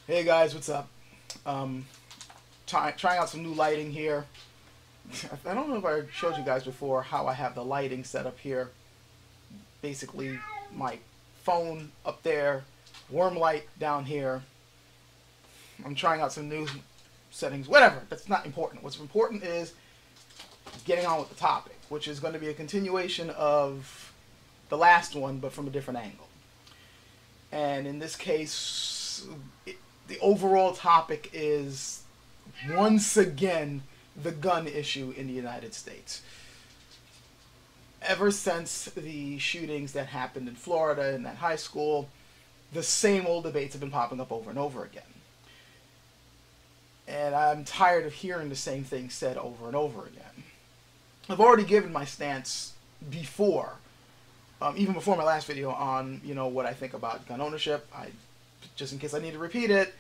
Hey guys, what's up? Trying out some new lighting here. I don't know if I showed you guys before how I have the lighting set up here. Basically, my phone up there, worm light down here. I'm trying out some new settings. Whatever, that's not important. What's important is getting on with the topic, which is going to be a continuation of the last one, but from a different angle. And in this case, the overall topic is once again the gun issue in the United States. Ever since the shootings that happened in Florida in that high school, the same old debates have been popping up over and over again. And I'm tired of hearing the same thing said over and over again. I've already given my stance before, even before my last video on, what I think about gun ownership. Just in case I need to repeat it,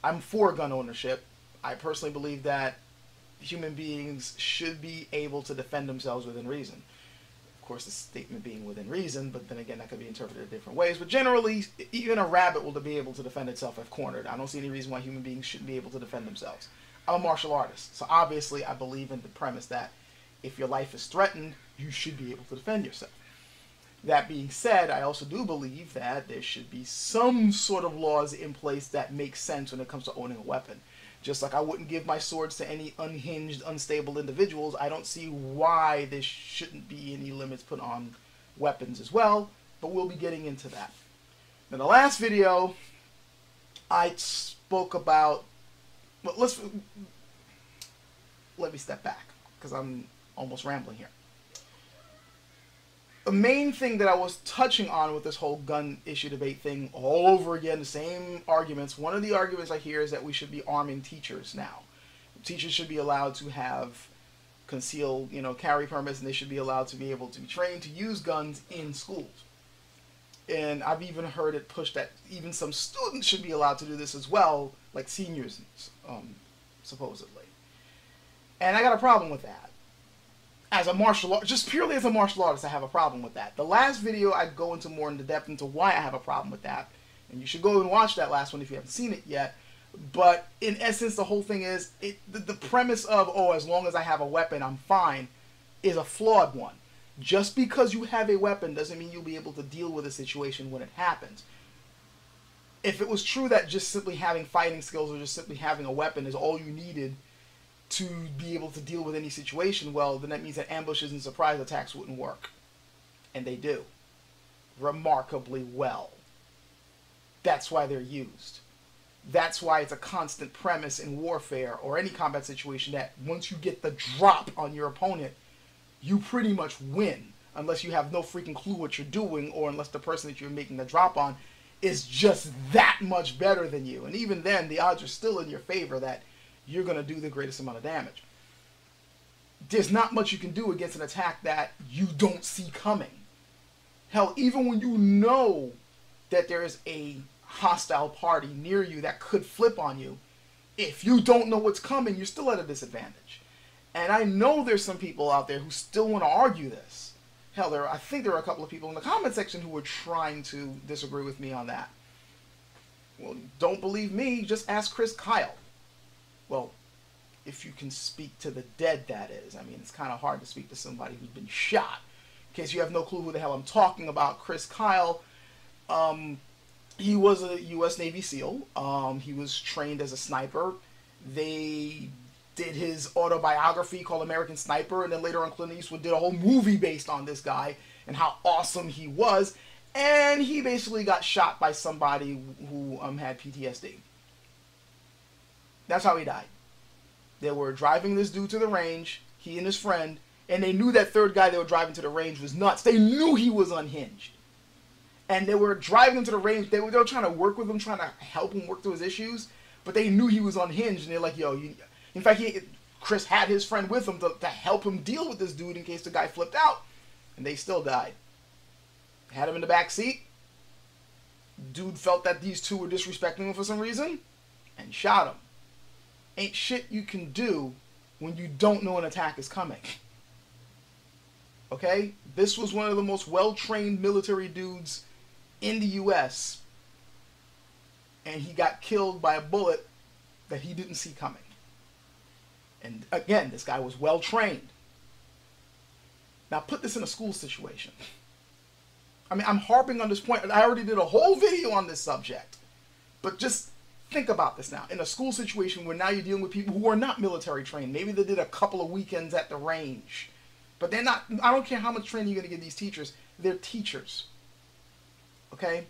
I'm for gun ownership. I personally believe that human beings should be able to defend themselves within reason. Of course, the statement being within reason, but then again, that could be interpreted different ways. But generally, even a rabbit will be able to defend itself if cornered. I don't see any reason why human beings shouldn't be able to defend themselves. I'm a martial artist, so obviously I believe in the premise that if your life is threatened, you should be able to defend yourself. That being said, I also do believe that there should be some sort of laws in place that make sense when it comes to owning a weapon. Just like I wouldn't give my swords to any unhinged, unstable individuals, I don't see why there shouldn't be any limits put on weapons as well, but we'll be getting into that. In the last video, I spoke about... Well, let me step back, because I'm almost rambling here. The main thing that I was touching on with this whole gun issue debate thing, all over again, the same arguments. One of the arguments I hear is that we should be arming teachers now. Teachers should be allowed to have concealed, carry permits, and they should be allowed to be able to be trained to use guns in schools. And I've even heard it pushed that even some students should be allowed to do this as well, like seniors, supposedly. And I got a problem with that. As a martial artist, just purely as a martial artist, I have a problem with that. The last video, I go into more into depth into why I have a problem with that. And you should go and watch that last one if you haven't seen it yet. But in essence, the whole thing is, the premise of, oh, as long as I have a weapon, I'm fine, is a flawed one. Just because you have a weapon doesn't mean you'll be able to deal with a situation when it happens. If it was true that just simply having fighting skills or just simply having a weapon is all you needed to be able to deal with any situation, well, then that means that ambushes and surprise attacks wouldn't work. And they do. Remarkably well. That's why they're used. That's why it's a constant premise in warfare or any combat situation that once you get the drop on your opponent, you pretty much win. Unless you have no freaking clue what you're doing, or unless the person that you're making the drop on is just that much better than you. And even then, the odds are still in your favor that you're going to do the greatest amount of damage. There's not much you can do against an attack that you don't see coming. Hell, even when you know that there is a hostile party near you that could flip on you, if you don't know what's coming, you're still at a disadvantage. And I know there's some people out there who still want to argue this. Hell, I think there are a couple of people in the comment section who were trying to disagree with me on that. Well, don't believe me, just ask Chris Kyle. Well, if you can speak to the dead, that is. I mean, it's kind of hard to speak to somebody who's been shot. In case you have no clue who the hell I'm talking about, Chris Kyle, he was a U.S. Navy SEAL. He was trained as a sniper. They did his autobiography called American Sniper, and then later on Clint Eastwood did a whole movie based on this guy and how awesome he was. And he basically got shot by somebody who had PTSD. That's how he died. They were driving this dude to the range, he and his friend, and they knew that third guy they were driving to the range was nuts. They knew he was unhinged. And they were driving him to the range. They were trying to work with him, trying to help him work through his issues, but they knew he was unhinged, and they're like, yo, in fact, Chris had his friend with him to help him deal with this dude in case the guy flipped out, and they still died. Had him in the back seat. Dude felt that these two were disrespecting him for some reason, and shot him. Ain't shit you can do when you don't know an attack is coming. Okay? This was one of the most well-trained military dudes in the U.S. and he got killed by a bullet that he didn't see coming. And again, this guy was well trained. Now put this in a school situation. I mean, I'm harping on this point. I already did a whole video on this subject. But just think about this now. In a school situation where now you're dealing with people who are not military trained. Maybe they did a couple of weekends at the range. But they're not, I don't care how much training you're going to give these teachers. They're teachers. Okay?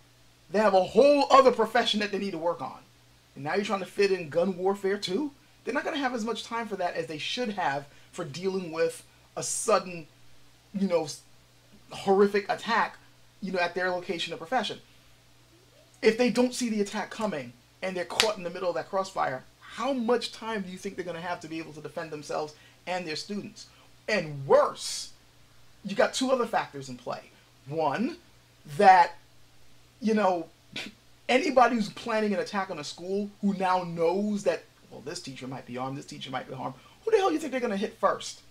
They have a whole other profession that they need to work on. And now you're trying to fit in gun warfare too? They're not going to have as much time for that as they should have for dealing with a sudden, you know, horrific attack, you know, at their location of profession. If they don't see the attack coming and they're caught in the middle of that crossfire, how much time do you think they're going to have to be able to defend themselves and their students? And worse, you got two other factors in play. One, that, you know, anybody who's planning an attack on a school who now knows that, well, this teacher might be armed, this teacher might be harmed, who the hell do you think they're going to hit first?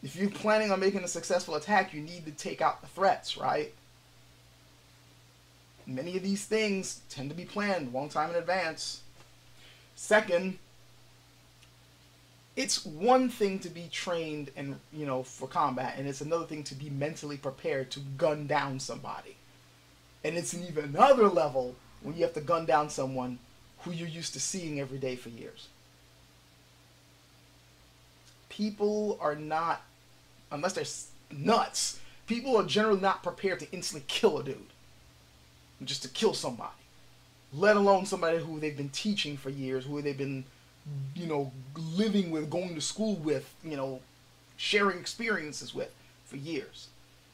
If you're planning on making a successful attack, you need to take out the threats, right? Many of these things tend to be planned a long time in advance. Second, it's one thing to be trained and, you know, for combat, and it's another thing to be mentally prepared to gun down somebody. And it's an even another level when you have to gun down someone who you're used to seeing every day for years. People are not, unless they're nuts, people are generally not prepared to instantly kill a dude. Just to kill somebody. Let alone somebody who they've been teaching for years, who they've been, you know, living with, going to school with, you know, sharing experiences with for years.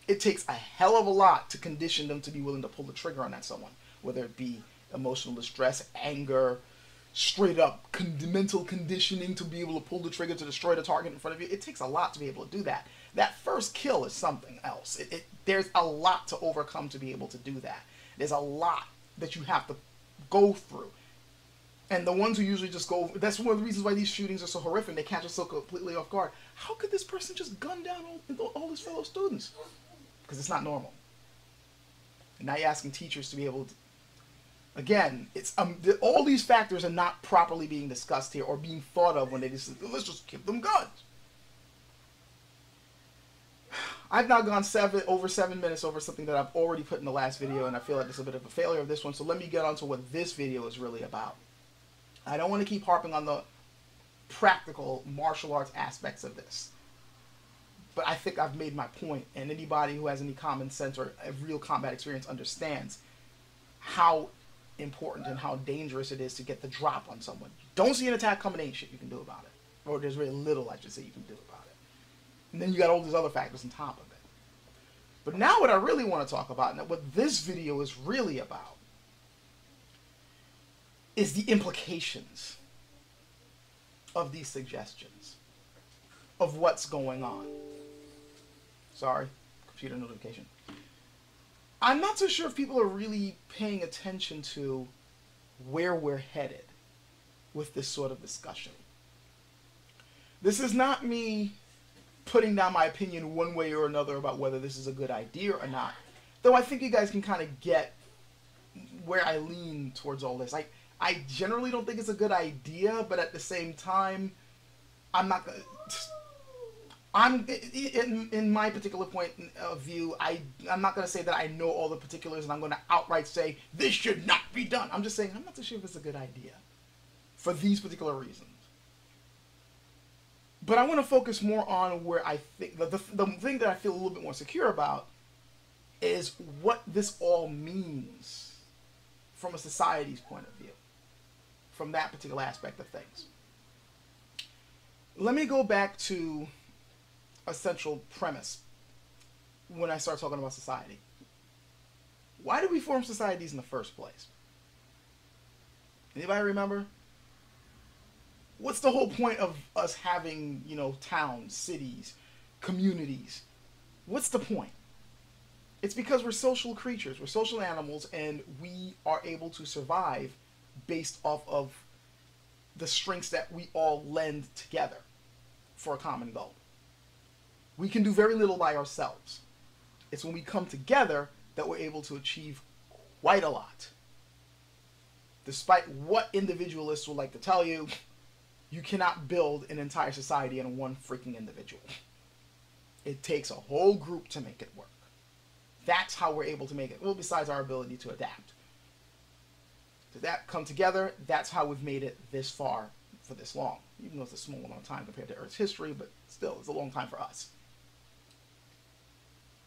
It takes a hell of a lot to condition them to be willing to pull the trigger on that someone, whether it be emotional distress, anger, straight up mental conditioning to be able to pull the trigger to destroy the target in front of you. It takes a lot to be able to do that. That first kill is something else. There's a lot to overcome to be able to do that. There's a lot that you have to go through. And the ones who usually just go, that's one of the reasons why these shootings are so horrific. They catch us so completely off guard. How could this person just gun down all his fellow students? Because it's not normal. And now you're asking teachers to be able to, again, it's all these factors are not properly being discussed here or being thought of when they just, let's just give them guns. I've now gone over 7 minutes over something that I've already put in the last video, and I feel like it's a bit of a failure of this one, so let me get on to what this video is really about. I don't want to keep harping on the practical martial arts aspects of this, but I think I've made my point, and anybody who has any common sense or a real combat experience understands how important and how dangerous it is to get the drop on someone. You don't see an attack coming, ain't shit you can do about it. Or there's very little, I should say, you can do about it. And then you got all these other factors on top of it. But now what I really want to talk about, and what this video is really about, is the implications of these suggestions, of what's going on. Sorry, computer notification. I'm not so sure if people are really paying attention to where we're headed with this sort of discussion. This is not me putting down my opinion one way or another about whether this is a good idea or not. Though I think you guys can kind of get where I lean towards all this. I generally don't think it's a good idea, but at the same time, I'm not going to... in my particular point of view, I'm not going to say that I know all the particulars and I'm going to outright say, this should not be done. I'm just saying, I'm not so sure if it's a good idea for these particular reasons. But I want to focus more on where I think, the thing that I feel a little bit more secure about is what this all means from a society's point of view, from that particular aspect of things. Let me go back to a central premise when I start talking about society. Why did we form societies in the first place? Anybody remember? What's the whole point of us having, you know, towns, cities, communities? What's the point? It's because we're social creatures, we're social animals, and we are able to survive based off of the strengths that we all lend together for a common goal. We can do very little by ourselves. It's when we come together that we're able to achieve quite a lot. Despite what individualists would like to tell you, you cannot build an entire society in one freaking individual. It takes a whole group to make it work. That's how we're able to make it. Well, besides our ability to adapt. To that come together, that's how we've made it this far for this long. Even though it's a small amount of time compared to Earth's history, but still, it's a long time for us.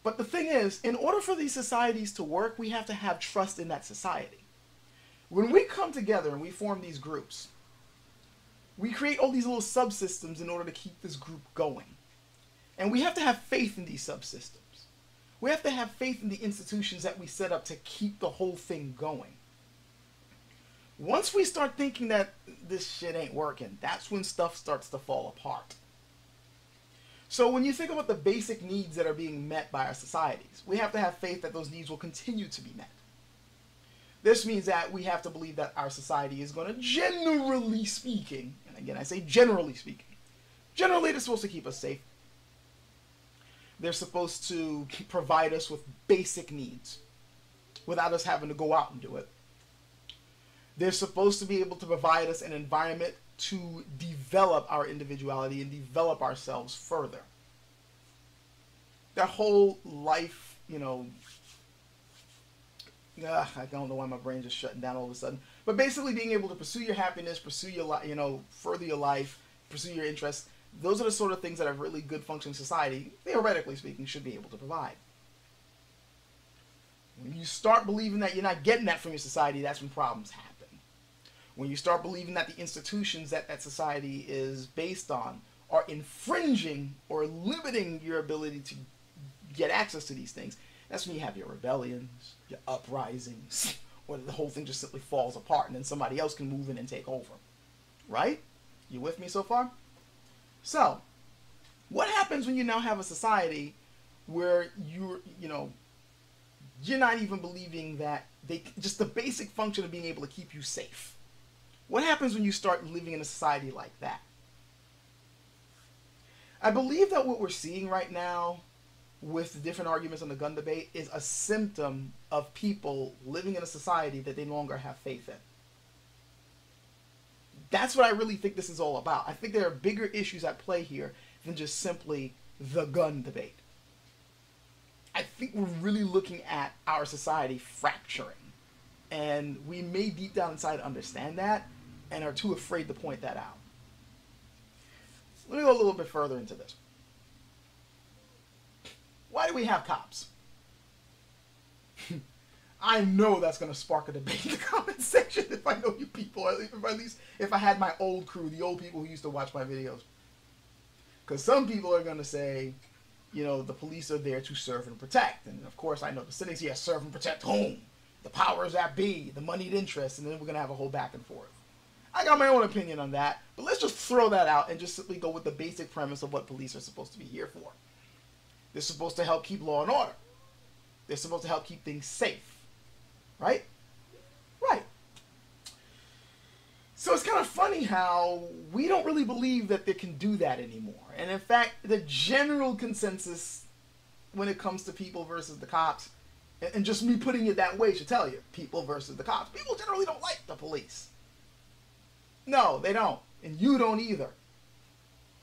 But the thing is, in order for these societies to work, we have to have trust in that society. When we come together and we form these groups, we create all these little subsystems in order to keep this group going. And we have to have faith in these subsystems. We have to have faith in the institutions that we set up to keep the whole thing going. Once we start thinking that this shit ain't working, that's when stuff starts to fall apart. So when you think about the basic needs that are being met by our societies, we have to have faith that those needs will continue to be met. This means that we have to believe that our society is going to, generally speaking, and again I say generally speaking, generally they're supposed to keep us safe. They're supposed to provide us with basic needs without us having to go out and do it. They're supposed to be able to provide us an environment to develop our individuality and develop ourselves further. That whole life, I don't know why my brain's just shutting down all of a sudden. But basically being able to pursue your happiness, pursue your, further your life, pursue your interests. Those are the sort of things that a really good functioning society, theoretically speaking, should be able to provide. When you start believing that you're not getting that from your society, that's when problems happen. When you start believing that the institutions that that society is based on are infringing or limiting your ability to get access to these things, that's when you have your rebellions, your uprisings, where the whole thing just simply falls apart and then somebody else can move in and take over. Right? You with me so far? So, what happens when you now have a society where you're not even believing that just the basic function of being able to keep you safe? What happens when you start living in a society like that? I believe that what we're seeing right now with the different arguments on the gun debate is a symptom of people living in a society that they no longer have faith in. That's what I really think this is all about. I think there are bigger issues at play here than just simply the gun debate. I think we're really looking at our society fracturing. And we may deep down inside understand that and are too afraid to point that out. Let me go a little bit further into this. Why do we have cops? I know that's going to spark a debate in the comment section if I know you people, or at least if I had my old crew, the old people who used to watch my videos. Because some people are going to say, the police are there to serve and protect. And of course, I know the cynics, yes, serve and protect whom? The powers that be, the moneyed interests, and then we're going to have a whole back and forth. I got my own opinion on that, but let's just throw that out and just simply go with the basic premise of what police are supposed to be here for. They're supposed to help keep law and order. They're supposed to help keep things safe. Right? Right. So it's kind of funny how we don't really believe that they can do that anymore. And in fact, the general consensus when it comes to people versus the cops, and just me putting it that way should tell you, people versus the cops. People generally don't like the police. No, they don't. And you don't either.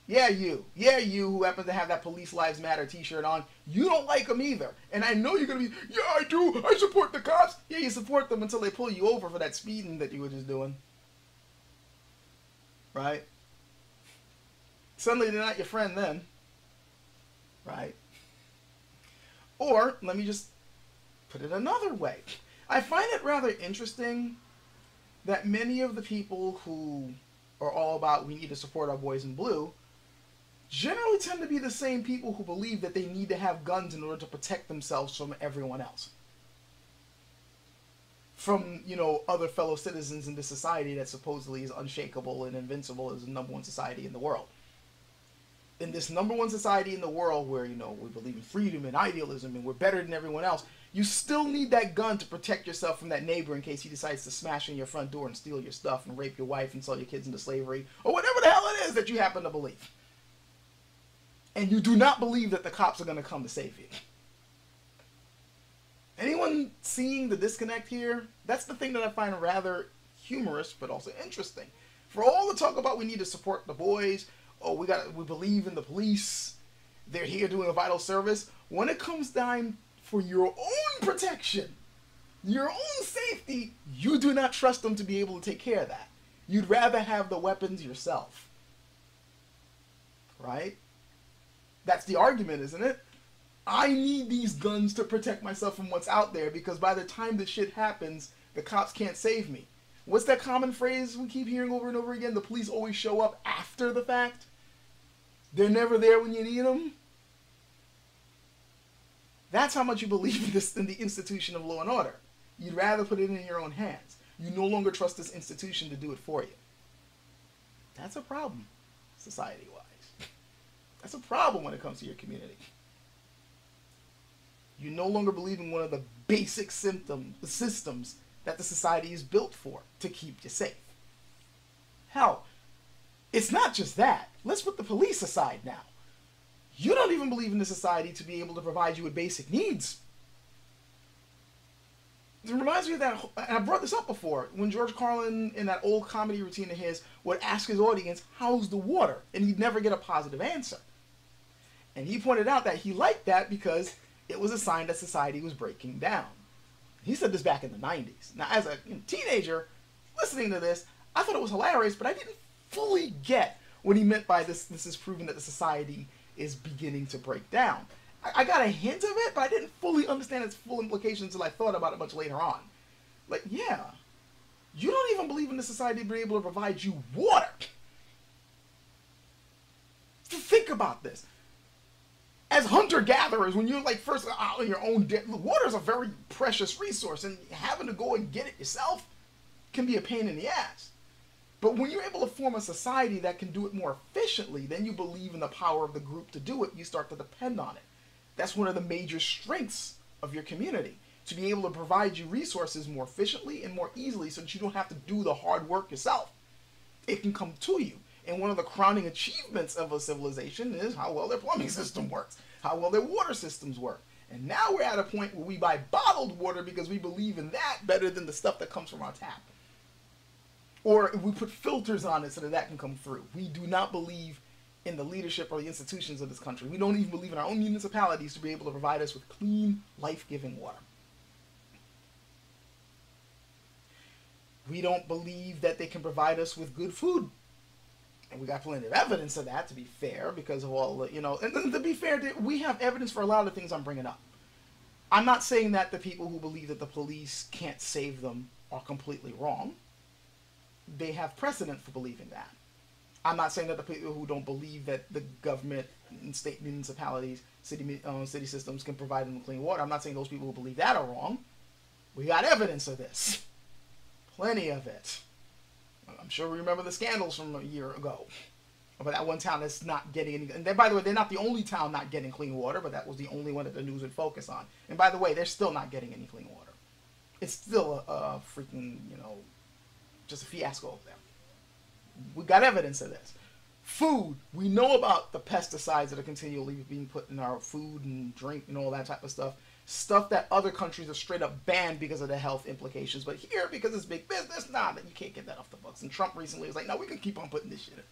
Yeah, you. Yeah, you who happen to have that Police Lives Matter t-shirt on. You don't like them either. And I know you're going to be, yeah, I do. I support the cops. Yeah, you support them until they pull you over for that speeding that you were just doing. Right? Suddenly they're not your friend then. Right? Or, let me just put it another way. I find it rather interesting that many of the people who are all about we need to support our boys in blue generally tend to be the same people who believe that they need to have guns in order to protect themselves from everyone else. From, other fellow citizens in this society that supposedly is unshakable and invincible as the #1 society in the world. In this #1 society in the world where, we believe in freedom and idealism and we're better than everyone else, you still need that gun to protect yourself from that neighbor in case he decides to smash in your front door and steal your stuff and rape your wife and sell your kids into slavery or whatever the hell it is that you happen to believe. And you do not believe that the cops are going to come to save you. Anyone seeing the disconnect here? That's the thing that I find rather humorous, but also interesting. For all the talk about we need to support the boys, oh, we believe in the police, they're here doing a vital service. When it comes time for your own protection, your own safety, you do not trust them to be able to take care of that. You'd rather have the weapons yourself. Right? That's the argument, isn't it? I need these guns to protect myself from what's out there because by the time this shit happens, the cops can't save me. What's that common phrase we keep hearing over and over again? The police always show up after the fact. They're never there when you need them. That's how much you believe in this, in the institution of law and order. You'd rather put it in your own hands. You no longer trust this institution to do it for you. That's a problem, society-wise. That's a problem when it comes to your community. You no longer believe in one of the basic systems that the society is built for, to keep you safe. Hell, it's not just that. Let's put the police aside now. You don't even believe in the society to be able to provide you with basic needs. It reminds me of that, and I brought this up before, when George Carlin, in that old comedy routine of his, would ask his audience, how's the water? And he'd never get a positive answer. And he pointed out that he liked that because it was a sign that society was breaking down. He said this back in the 90s. Now, as a teenager, listening to this, I thought it was hilarious, but I didn't fully get what he meant by this is proving that the society is beginning to break down. I got a hint of it, but I didn't fully understand its full implications until I thought about it much later on. Like, yeah, you don't even believe in the society being able to provide you water. Think about this. As hunter-gatherers, when you're like first out on your own, water is a very precious resource, and having to go and get it yourself can be a pain in the ass. But when you're able to form a society that can do it more efficiently, then you believe in the power of the group to do it. You start to depend on it. That's one of the major strengths of your community, to be able to provide you resources more efficiently and more easily so that you don't have to do the hard work yourself. It can come to you. And one of the crowning achievements of a civilization is how well their plumbing system works, how well their water systems work. And now we're at a point where we buy bottled water because we believe in that better than the stuff that comes from our tap. Or we put filters on it so that that can come through. We do not believe in the leadership or the institutions of this country. We don't even believe in our own municipalities to be able to provide us with clean, life-giving water. We don't believe that they can provide us with good food. And we got plenty of evidence of that, to be fair, because of all the, and to be fair, we have evidence for a lot of the things I'm bringing up. I'm not saying that the people who believe that the police can't save them are completely wrong. They have precedent for believing that. I'm not saying that the people who don't believe that the government and state municipalities, city systems can provide them with clean water, I'm not saying those people who believe that are wrong. We got evidence of this. Plenty of it. I'm sure we remember the scandals from a year ago. But that one town that's not getting any... And by the way, they're not the only town not getting clean water, but that was the only one that the news would focus on. And by the way, they're still not getting any clean water. It's still a freaking, just a fiasco over there. We got evidence of this. Food. We know about the pesticides that are continually being put in our food and drink and all that type of stuff. Stuff that other countries are straight up banned because of the health implications. But here, because it's big business, nah, you can't get that off the books. And Trump recently was like, no, we can keep on putting this shit in.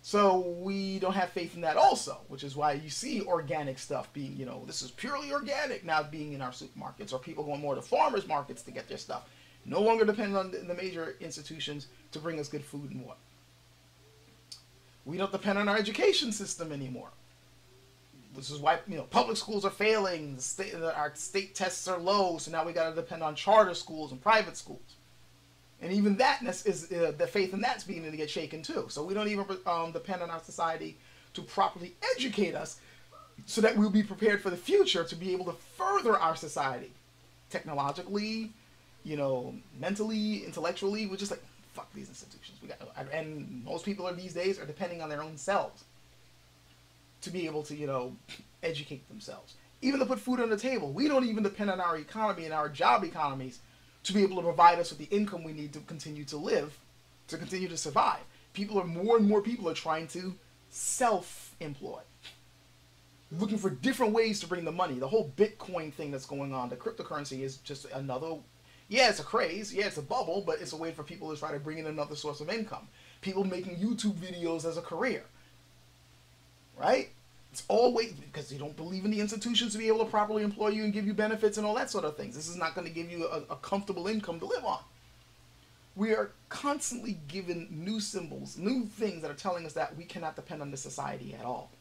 So we don't have faith in that also, which is why you see organic stuff being, this is purely organic now being in our supermarkets, or people going more to farmers markets to get their stuff. No longer depend on the major institutions to bring us good food and water. We don't depend on our education system anymore. This is why public schools are failing. Our state tests are low, so now we got to depend on charter schools and private schools. And even that is the faith in that's beginning to get shaken too. So we don't even depend on our society to properly educate us, so that we'll be prepared for the future to be able to further our society, technologically, mentally, intellectually. We're just like, fuck these institutions. And most people these days are depending on their own selves to be able to, educate themselves. Even to put food on the table. We don't even depend on our economy and our job economies to be able to provide us with the income we need to continue to live, to continue to survive. More and more people are trying to self-employ. looking for different ways to bring the money. The whole Bitcoin thing that's going on, the cryptocurrency, is just another. Yeah, it's a craze. Yeah, it's a bubble, but it's a way for people to try to bring in another source of income. People making YouTube videos as a career, right? It's always because you don't believe in the institutions to be able to properly employ you and give you benefits and all that sort of things. This is not going to give you a comfortable income to live on. We are constantly given new symbols, new things that are telling us that we cannot depend on this society at all.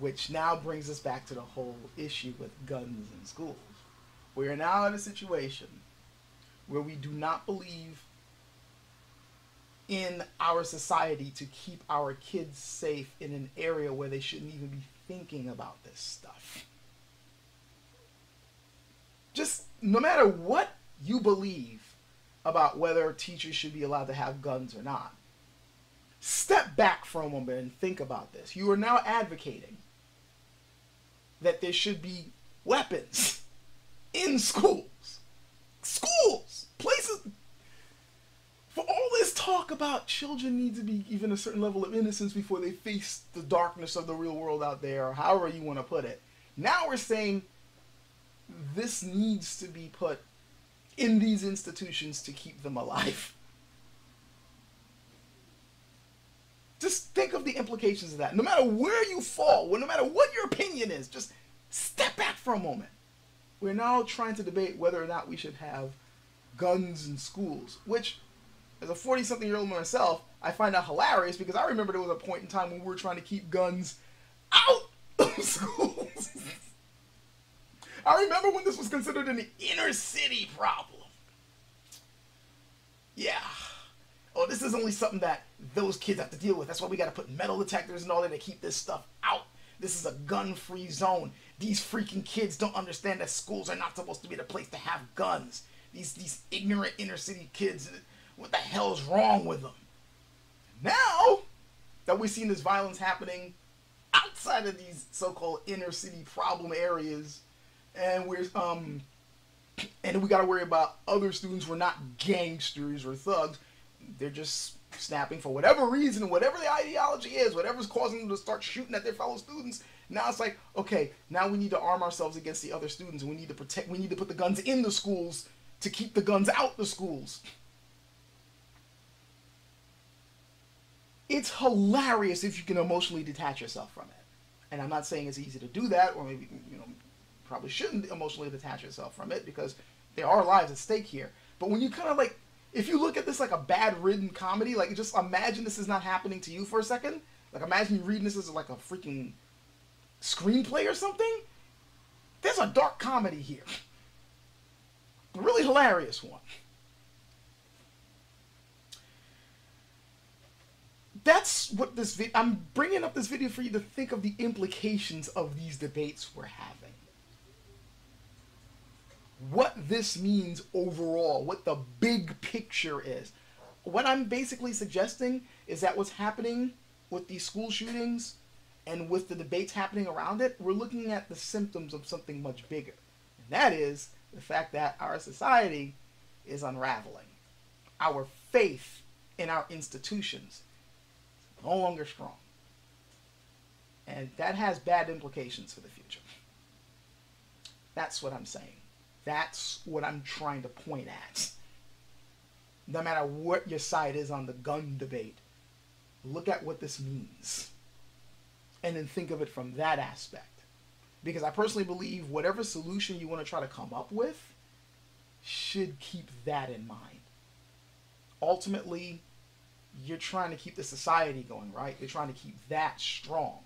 Which now brings us back to the whole issue with guns in schools. We are now in a situation where we do not believe in our society to keep our kids safe in an area where they shouldn't even be thinking about this stuff. Just no matter what you believe about whether teachers should be allowed to have guns or not, step back for a moment and think about this. You are now advocating that there should be weapons in schools. Schools! Places. For all this talk about children need to be given a certain level of innocence before they face the darkness of the real world out there, or however you want to put it. Now we're saying this needs to be put in these institutions to keep them alive. Just think of the implications of that. No matter where you fall, no matter what your opinion is, just step back for a moment. We're now trying to debate whether or not we should have guns in schools, which, as a 40-something-year-old myself, I find that hilarious because I remember there was a point in time when we were trying to keep guns out of schools. I remember when this was considered an inner city problem. Yeah. Oh, this is only something that those kids have to deal with. That's why we got to put metal detectors and all that to keep this stuff out. This is a gun-free zone. These freaking kids don't understand that schools are not supposed to be the place to have guns. These ignorant inner-city kids, what the hell is wrong with them? Now that we're seeing this violence happening outside of these so-called inner-city problem areas, and we got to worry about other students who are not gangsters or thugs. They're just snapping for whatever reason, whatever the ideology is, whatever's causing them to start shooting at their fellow students. Now it's like, okay, now we need to arm ourselves against the other students, and we need to put the guns in the schools to keep the guns out the schools. It's hilarious if you can emotionally detach yourself from it. And I'm not saying it's easy to do that, or maybe, probably shouldn't emotionally detach yourself from it because there are lives at stake here. But when you kind of like, if you look at this like a bad-ridden comedy, like just imagine this is not happening to you for a second. Like imagine you reading this as like a freaking screenplay or something. There's a dark comedy here. A really hilarious one. That's what this video, I'm bringing up this video for you to think of the implications of these debates we're having. What this means overall, what the big picture is. What I'm basically suggesting is that what's happening with these school shootings and with the debates happening around it, we're looking at the symptoms of something much bigger. And that is the fact that our society is unraveling. Our faith in our institutions is no longer strong. And that has bad implications for the future. That's what I'm saying. That's what I'm trying to point at. No matter what your side is on the gun debate, look at what this means. And then think of it from that aspect. Because I personally believe whatever solution you want to try to come up with should keep that in mind. Ultimately, you're trying to keep the society going, right? You're trying to keep that strong.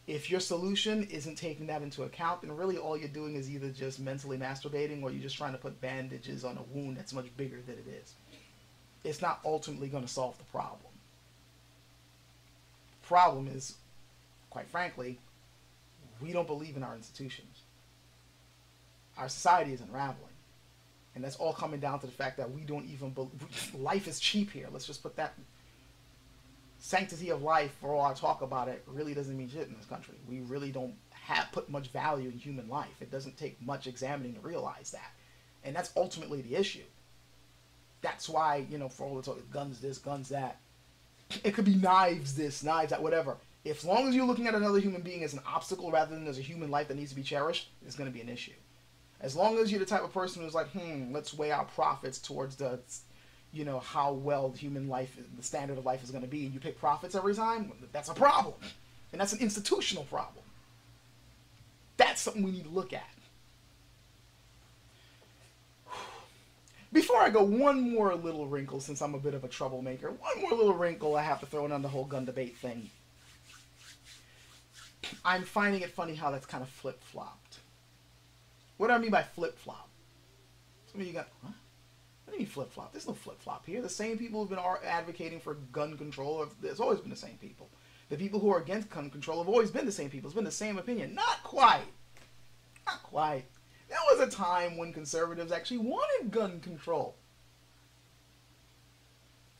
If your solution isn't taking that into account, then really all you're doing is either just mentally masturbating or you're just trying to put bandages on a wound that's much bigger than it is. It's not ultimately going to solve the problem. The problem is, quite frankly, we don't believe in our institutions. Our society is unraveling. And that's all coming down to the fact that we don't even believe. Life is cheap here. Let's just put that. Sanctity of life, for all I talk about it, really doesn't mean shit in this country. We really don't put much value in human life. It doesn't take much examining to realize that. And that's ultimately the issue. That's why, for all the talk, guns this, guns that. It could be knives this, knives that, whatever. If, as long as you're looking at another human being as an obstacle rather than as a human life that needs to be cherished, it's going to be an issue. As long as you're the type of person who's like, let's weigh our profits towards the, how well the human life, the standard of life is going to be, and you pick profits every time, that's a problem. And that's an institutional problem. That's something we need to look at. Before I go, one more little wrinkle, since I'm a bit of a troublemaker, one more little wrinkle I have to throw in on the whole gun debate thing. I'm finding it funny how that's kind of flip-flopped. What do I mean by flip-flop? Some of you got, what? What do you mean flip-flop? There's no flip-flop here. The same people who've been advocating for gun control, there's always been the same people. The people who are against gun control have always been the same people. It's been the same opinion. Not quite. Not quite. There was a time when conservatives actually wanted gun control.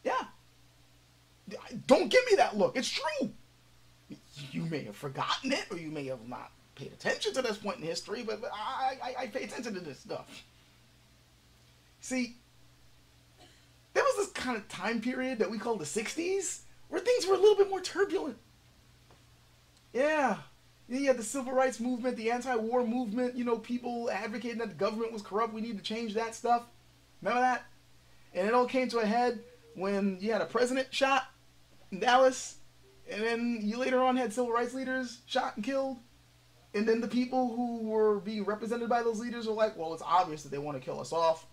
Yeah. Don't give me that look. It's true. You may have forgotten it, or you may have not paid attention to this point in history, but I pay attention to this stuff. See, there was this kind of time period that we call the 60s, where things were a little bit more turbulent. Yeah. You had the civil rights movement, the anti-war movement, people advocating that the government was corrupt, we need to change that stuff. Remember that? And it all came to a head when you had a president shot in Dallas, and then you later on had civil rights leaders shot and killed. And then the people who were being represented by those leaders were like, well, it's obvious that they want to kill us off.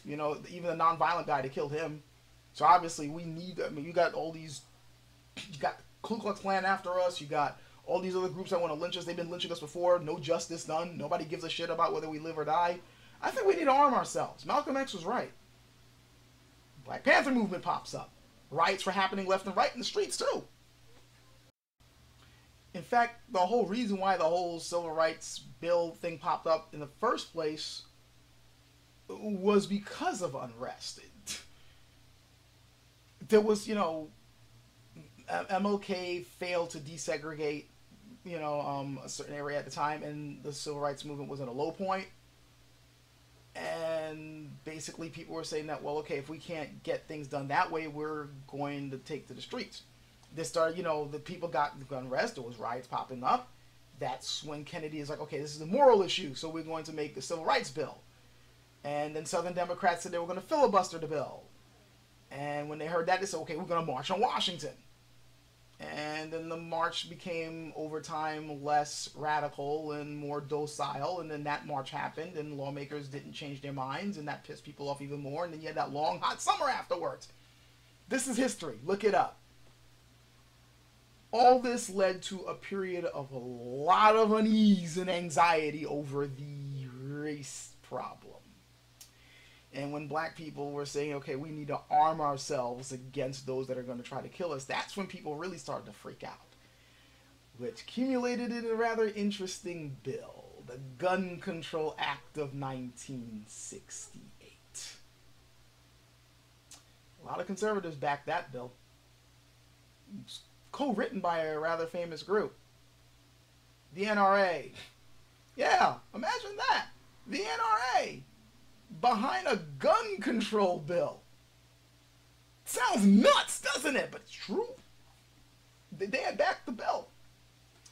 Even the non-violent guy that killed him. So obviously we need, you got all these, you got Ku Klux Klan after us, you got all these other groups that want to lynch us. They've been lynching us before. No justice done. Nobody gives a shit about whether we live or die. I think we need to arm ourselves. Malcolm X was right. Black Panther movement pops up. Riots were happening left and right in the streets too. In fact, the whole reason why the whole civil rights bill thing popped up in the first place was because of unrest. There was, MLK failed to desegregate, a certain area at the time, and the civil rights movement was at a low point. And basically people were saying that, well, okay, if we can't get things done that way, we're going to take to the streets. This started, the people got unrest, there was riots popping up. That's when Kennedy is like, okay, this is a moral issue, so we're going to make the civil rights bill. And then Southern Democrats said they were going to filibuster the bill. And when they heard that, they said, okay, we're going to march on Washington. And then the march became, over time, less radical and more docile. And then that march happened, and lawmakers didn't change their minds, and that pissed people off even more. And then you had that long, hot summer afterwards. This is history. Look it up. All this led to a period of a lot of unease and anxiety over the race problem. And when black people were saying, okay, we need to arm ourselves against those that are going to try to kill us, that's when people really started to freak out. Which accumulated in a rather interesting bill, the Gun Control Act of 1968. A lot of conservatives backed that bill. It's co-written by a rather famous group. The NRA. Yeah, imagine that. The NRA. Behind a gun control bill. Sounds nuts, doesn't it? But it's true. They had backed the bill.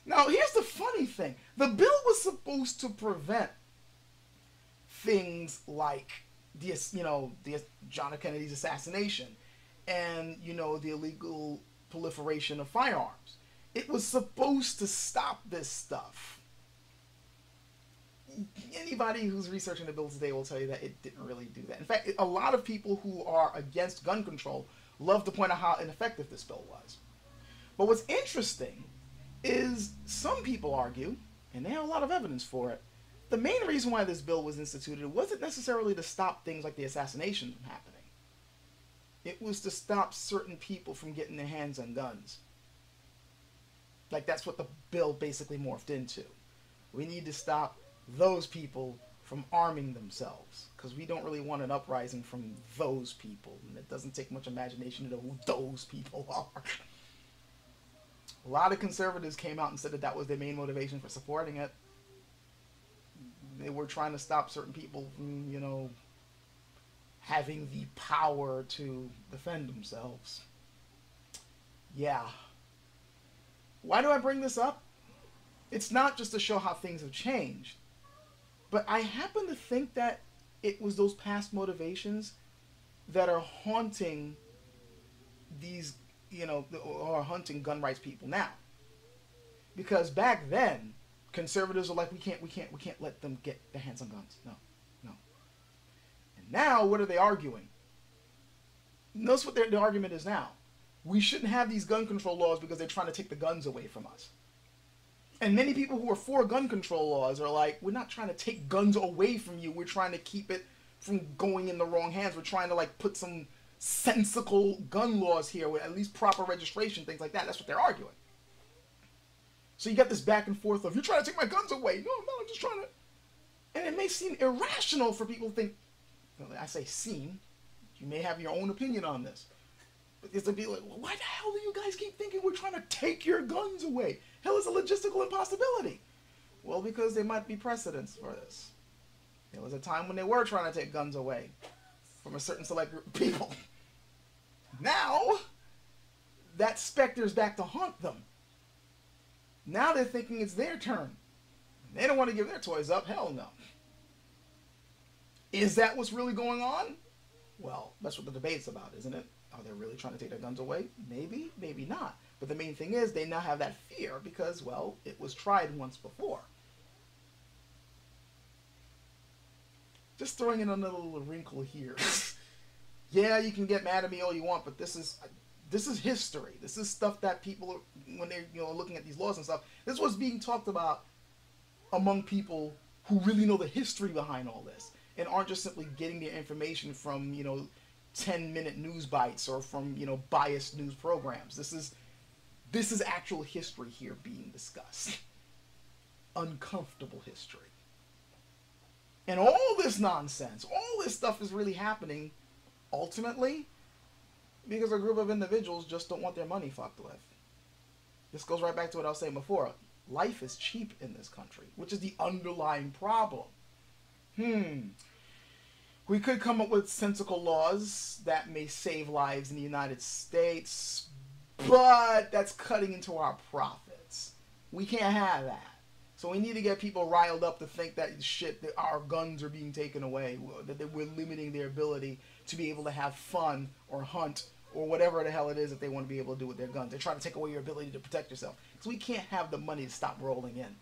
Now, here's the funny thing. The bill was supposed to prevent things like the John F. Kennedy's assassination and, the illegal proliferation of firearms. It was supposed to stop this stuff. Anybody who's researching the bill today will tell you that it didn't really do that. In fact, a lot of people who are against gun control love to point out how ineffective this bill was. But what's interesting is some people argue, and they have a lot of evidence for it, the main reason why this bill was instituted wasn't necessarily to stop things like the assassinations from happening. It was to stop certain people from getting their hands on guns. Like, that's what the bill basically morphed into. We need to stop those people from arming themselves, because we don't really want an uprising from those people, and it doesn't take much imagination to know who those people are. A lot of conservatives came out and said that that was their main motivation for supporting it. They were trying to stop certain people from, having the power to defend themselves. Yeah. Why do I bring this up? It's not just to show how things have changed, but I happen to think that it was those past motivations that are haunting these, or haunting gun rights people now. Because back then, conservatives are like, we can't let them get their hands on guns. No, no. And now, what are they arguing? Notice what the argument is now. We shouldn't have these gun control laws because they're trying to take the guns away from us. And many people who are for gun control laws are like, we're not trying to take guns away from you. We're trying to keep it from going in the wrong hands. We're trying to like put some sensible gun laws here with at least proper registration, things like that. That's what they're arguing. So you got this back and forth of, you're trying to take my guns away. No, I'm just trying to. And it may seem irrational for people to think, I say seem, you may have your own opinion on this. But it's to be like, well, why the hell do you guys keep thinking we're trying to take your guns away? Hell, is a logistical impossibility. Well, because there might be precedents for this. There was a time when they were trying to take guns away from a certain select group of people. Now, that specter's back to haunt them. Now they're thinking it's their turn. They don't want to give their toys up. Hell no. Is that what's really going on? Well, that's what the debate's about, isn't it? Are they really trying to take their guns away? Maybe, maybe not. But the main thing is they now have that fear because, well, it was tried once before. Just throwing in another little wrinkle here. Yeah, you can get mad at me all you want, but this is history. This is stuff that people are, when they're looking at these laws and stuff, this is what's being talked about among people who really know the history behind all this and aren't just simply getting their information from 10-minute news bites or from biased news programs. This is actual history here being discussed. Uncomfortable history. And all this nonsense, all this stuff is really happening ultimately because a group of individuals just don't want their money fucked with. This goes right back to what I was saying before. Life is cheap in this country, which is the underlying problem. We could come up with sensible laws that may save lives in the United States, but that's cutting into our profits. We can't have that. So we need to get people riled up to think that that our guns are being taken away, that we're limiting their ability to be able to have fun or hunt or whatever the hell it is that they want to be able to do with their guns. They're trying to take away your ability to protect yourself. Because we can't have the money to stop rolling in.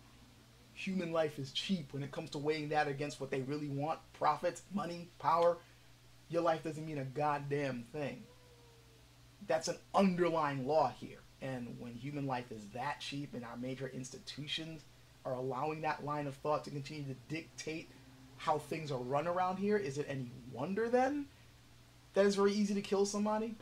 Human life is cheap when it comes to weighing that against what they really want. Profits, money, power. Your life doesn't mean a goddamn thing. That's an underlying law here. And when human life is that cheap and our major institutions are allowing that line of thought to continue to dictate how things are run around here, is it any wonder then that it's very easy to kill somebody?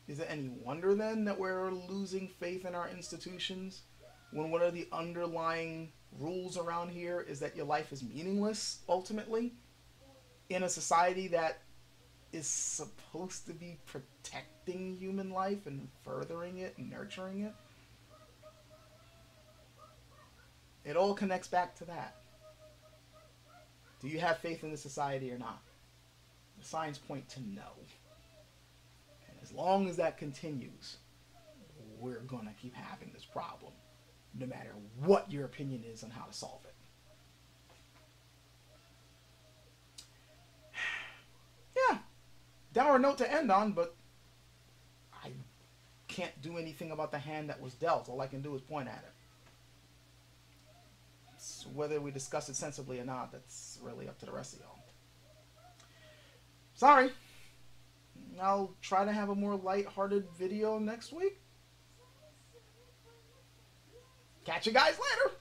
Is it any wonder then that we're losing faith in our institutions when one of the underlying rules around here is that your life is meaningless ultimately in a society that is supposed to be protecting human life and furthering it and nurturing it? It all connects back to that. Do you have faith in the society or not? The signs point to no. And as long as that continues, we're going to keep having this problem, no matter what your opinion is on how to solve it. Yeah, dour note to end on, but I can't do anything about the hand that was dealt. All I can do is point at it. Whether we discuss it sensibly or not, that's really up to the rest of y'all. Sorry. I'll try to have a more light-hearted video next week. Catch you guys later.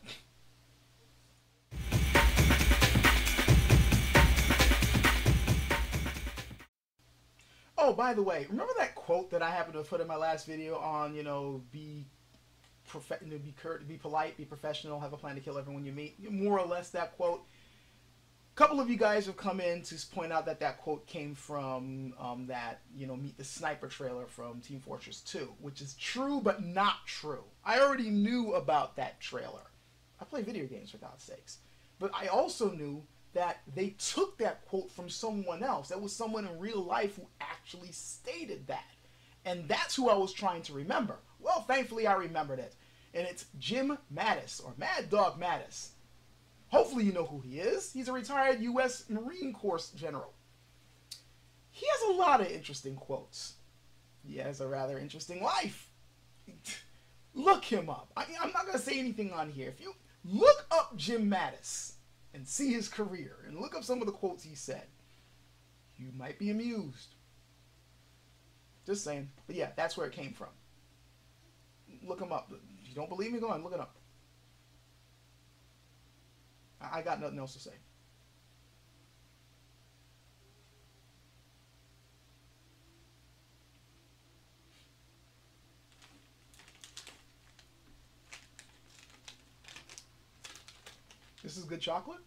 Oh, by the way, remember that quote that I happened to put in my last video on, be polite, be professional, have a plan to kill everyone you meet? More or less that quote. A couple of you guys have come in to point out that that quote came from that Meet the Sniper trailer from Team Fortress 2, which is true but not true. I already knew about that trailer. I play video games, for God's sakes. But I also knew that they took that quote from someone else. That was someone in real life who actually stated that. And that's who I was trying to remember. Well, thankfully I remembered it. And it's Jim Mattis, or Mad Dog Mattis. Hopefully you know who he is. He's a retired U.S. Marine Corps general. He has a lot of interesting quotes. He has a rather interesting life. Look him up. I'm not going to say anything on here. If you look up Jim Mattis and see his career and look up some of the quotes he said, you might be amused. Just saying. But yeah, that's where it came from. Look him up. If you don't believe me, go on, look it up. I got nothing else to say. This is good chocolate?